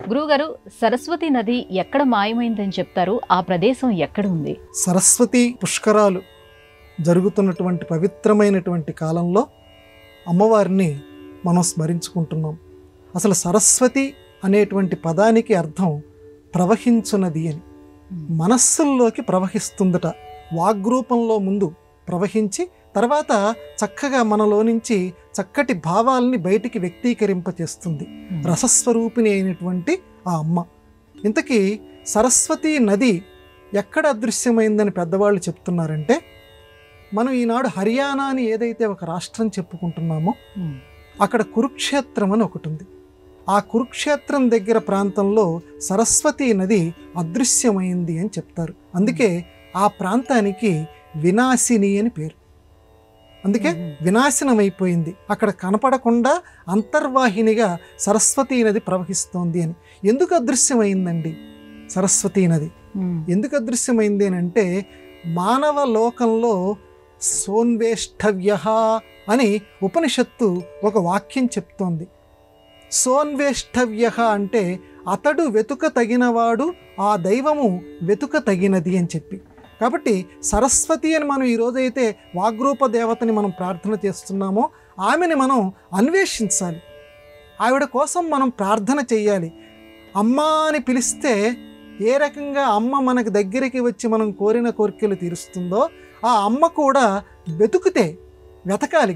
గురువుగారు, సరస్వతి నది ఎక్కడ మాయమైందని చెప్తారు? ఆ ప్రదేశం ఎక్కడ ఉంది? సరస్వతి పుష్కరాలు జరుగుతున్నటువంటి పవిత్రమైనటువంటి కాలంలో అమ్మవారిని మనం స్మరించుకుంటున్నాం. అసలు సరస్వతి అనేటువంటి పదానికి అర్థం ప్రవహించున్నది అని. మనస్సుల్లోకి ప్రవహిస్తుందట. వాగ్రూపంలో ముందు ప్రవహించి తర్వాత చక్కగా మనలో నుంచి చక్కటి భావాల్ని బయటికి వ్యక్తీకరింపచేస్తుంది. రసస్వరూపిణి అయినటువంటి ఆ అమ్మ. ఇంతకీ సరస్వతీ నది ఎక్కడ అదృశ్యమైందని పెద్దవాళ్ళు చెప్తున్నారంటే, మనం ఈనాడు హర్యానా అని ఏదైతే ఒక రాష్ట్రం చెప్పుకుంటున్నామో అక్కడ కురుక్షేత్రం అని ఒకటి ఉంది. ఆ కురుక్షేత్రం దగ్గర ప్రాంతంలో సరస్వతీ నది అదృశ్యమైంది అని చెప్తారు. అందుకే ఆ ప్రాంతానికి వినాశిని అని పేరు. అందుకే వినాశనం అయిపోయింది, అక్కడ కనపడకుండా అంతర్వాహినిగా సరస్వతీ నది ప్రవహిస్తోంది అని. ఎందుకు అదృశ్యమైందండి సరస్వతీ నది? ఎందుకు అదృశ్యమైంది అని అంటే, మానవ లోకంలో సోన్వేష్టవ్య అని ఉపనిషత్తు ఒక వాక్యం చెప్తోంది. సోన్వేష్టవ్య అంటే అతడు వెతుక తగినవాడు, ఆ దైవము వెతుక తగినది అని చెప్పి. కాబట్టి సరస్వతి అని మనం ఈరోజైతే వాగ్రూప దేవతని మనం ప్రార్థన చేస్తున్నామో ఆమెని మనం అన్వేషించాలి. ఆవిడ కోసం మనం ప్రార్థన చెయ్యాలి. అమ్మ అని పిలిస్తే ఏ రకంగా అమ్మ మనకు దగ్గరికి వచ్చి మనం కోరిన కోరికలు తీరుస్తుందో, ఆ అమ్మ కూడా వెతకాలి.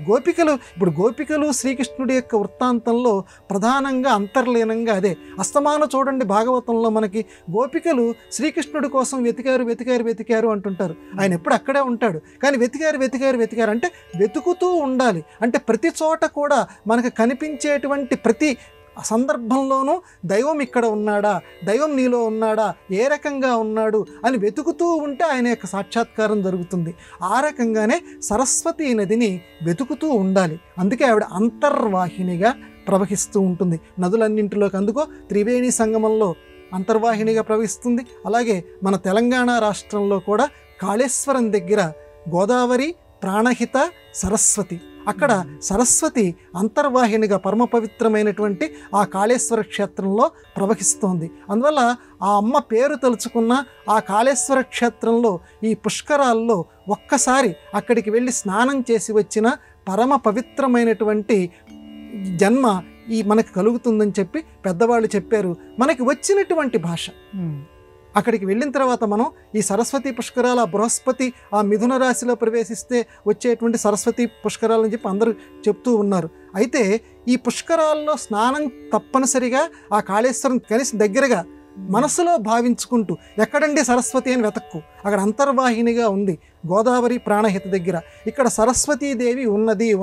ఇప్పుడు గోపికలు శ్రీకృష్ణుడి యొక్క వృత్తాంతంలో ప్రధానంగా అంతర్లీనంగా అదే. అస్తమానం చూడండి భాగవతంలో మనకి గోపికలు శ్రీకృష్ణుడి కోసం వెతికారు అంటుంటారు. ఆయన ఎప్పుడు అక్కడే ఉంటాడు, కానీ వెతికారు అంటే వెతుకుతూ ఉండాలి. అంటే ప్రతి చోట కూడా మనకు కనిపించేటువంటి ప్రతి సందర్భంలోనూ దైవం ఇక్కడ ఉన్నాడా, దైవం నీలో ఉన్నాడా, ఏ రకంగా ఉన్నాడు అని వెతుకుతూ ఉంటే ఆయన యొక్క సాక్షాత్కారం జరుగుతుంది. ఆ రకంగానే సరస్వతీ నదిని వెతుకుతూ ఉండాలి. అందుకే ఆవిడ అంతర్వాహినిగా ప్రవహిస్తూ ఉంటుంది నదులన్నింటిలోకి. అందుకో త్రివేణి సంగమంలో అంతర్వాహినిగా ప్రవహిస్తుంది. అలాగే మన తెలంగాణ రాష్ట్రంలో కూడా కాళేశ్వరం దగ్గర గోదావరి, ప్రాణహిత, సరస్వతి, అక్కడ సరస్వతి అంతర్వాహినిగా పరమ పవిత్రమైనటువంటి ఆ కాళేశ్వర క్షేత్రంలో ప్రవహిస్తోంది. అందువల్ల ఆ అమ్మ పేరు తలుచుకున్న ఆ కాళేశ్వర క్షేత్రంలో ఈ పుష్కరాల్లో ఒక్కసారి అక్కడికి వెళ్ళి స్నానం చేసి వచ్చిన పరమ పవిత్రమైనటువంటి జన్మ మనకు కలుగుతుందని చెప్పి పెద్దవాళ్ళు చెప్పారు. మనకి వచ్చినటువంటి భాష. అక్కడికి వెళ్ళిన తర్వాత మనం ఈ సరస్వతి పుష్కరాల బృహస్పతి ఆ మిథున రాశిలో ప్రవేశిస్తే వచ్చేటువంటి సరస్వతి పుష్కరాలని చెప్పి అందరూ చెప్తూ ఉన్నారు. అయితే ఈ పుష్కరాల్లో స్నానం తప్పనిసరిగా ఆ కాళేశ్వరం కనీసం దగ్గరగా మనసులో భావించుకుంటూ, ఎక్కడండి సరస్వతి అని వెతక్కు, అక్కడ అంతర్వాహినిగా ఉంది గోదావరి ప్రాణహిత దగ్గర. ఇక్కడ సరస్వతీదేవి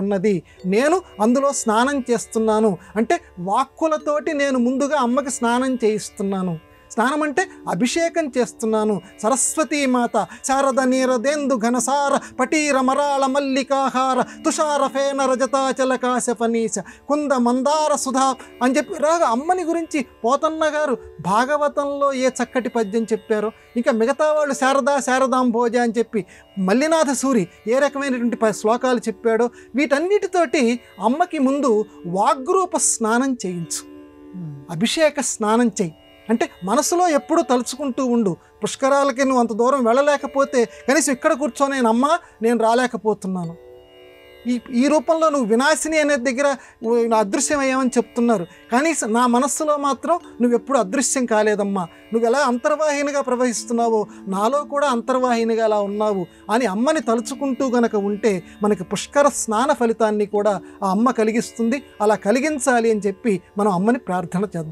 ఉన్నది, నేను అందులో స్నానం చేస్తున్నాను అంటే వాక్కులతోటి నేను ముందుగా అమ్మకి స్నానం చేయిస్తున్నాను. స్నానం అంటే అభిషేకం చేస్తున్నాను. సరస్వతీమాత శారద నీరదేందు ఘనసార పటీర మరాళ మల్లికాహార తుషార ఫేన రజతాచల కాశపనీశ కుంద మందార సుధా అని చెప్పి రాగా అమ్మని గురించి పోతన్న గారు భాగవతంలో ఏ చక్కటి పద్యం చెప్పారో, ఇంకా మిగతా వాళ్ళు శారదాంభోజ అని చెప్పి మల్లినాథ సూరి ఏ రకమైనటువంటి శ్లోకాలు చెప్పాడో, వీటన్నిటితోటి అమ్మకి ముందు వాగ్రూప స్నానం చేయించు, అభిషేక స్నానం చేయి. అంటే మనసులో ఎప్పుడూ తలుచుకుంటూ ఉండు. పుష్కరాలకి నువ్వు అంత దూరం వెళ్ళలేకపోతే కనీసం ఇక్కడ కూర్చొని నేను రాలేకపోతున్నాను, ఈ రూపంలో నువ్వు వినాశిని అనే దగ్గర అదృశ్యమయ్యామని చెప్తున్నారు, కానీ నా మనస్సులో మాత్రం నువ్వెప్పుడు అదృశ్యం కాలేదమ్మా. నువ్వు ఎలా అంతర్వాహినిగా ప్రవహిస్తున్నావో నాలో కూడా అంతర్వాహినిగా అలా ఉన్నావు అని అమ్మని తలుచుకుంటూ గనక ఉంటే మనకి పుష్కర స్నాన ఫలితాన్ని కూడా ఆ అమ్మ కలిగిస్తుంది. అలా కలిగించాలి అని చెప్పి మనం అమ్మని ప్రార్థన చేద్దాం.